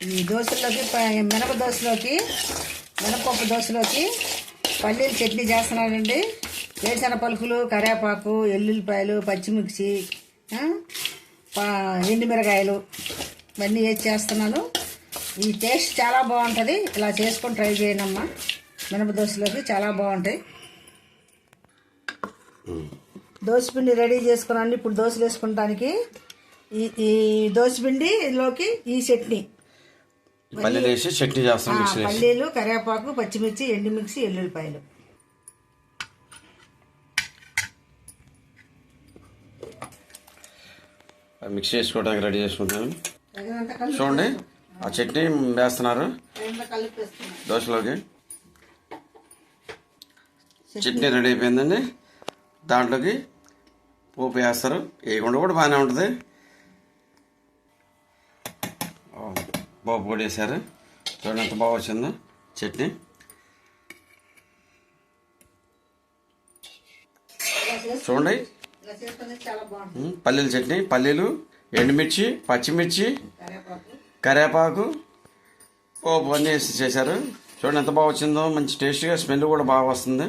ఈ దోశల్లోకి మినప దోశలోకి మినపప్పు దోశలోకి పల్లీలు చట్నీ చేస్తున్నానండి. వేరుశనగ పలుకులు, కరివేపాకు, ఎల్లుల్లిపాయలు, పచ్చిమిర్చి, ఎండుమిరకాయలు ఇవన్నీ వేసి చేస్తున్నాను. ఈ టేస్ట్ చాలా బాగుంటుంది. ఇలా చేసుకొని ట్రై చేయనమ్మా. మినప దోశలోకి చాలా బాగుంటాయి. దోశపిండి రెడీ చేసుకున్నాను. ఇప్పుడు దోశలు వేసుకుంటానికి ఈ దోశపిండిలోకి ఈ చట్నీ పల్లీలు వేసి చట్నీ చేస్తాం. పల్లీలు, కరివేపాకు, పచ్చిమిర్చి, ఎండుమిర్చి, ఎల్లుల్లిపాయలు మిక్స్ చేసుకోవడానికి రెడీ చేసుకుంటాను. చూడండి ఆ చట్నీ వేస్తున్నారు దోశలోకి. చట్నీ రెడీ అయిపోయిందండి. దాంట్లోకి పోపు వేస్తారు. వేయకుండా కూడా బాగానే ఉంటుంది. పోపు కూడా వేసారు. చూడండి ఎంత బాగా వచ్చిందో చట్నీ. చూడండి పల్లీల చట్నీ, పల్లీలు, ఎండుమిర్చి, పచ్చిమిర్చి, కరివేపాకు, పోపు అన్నీ వేసి చేశారు. చూడండి ఎంత బాగా వచ్చిందో. మంచి టేస్టీగా స్మెల్ కూడా బాగా వస్తుంది.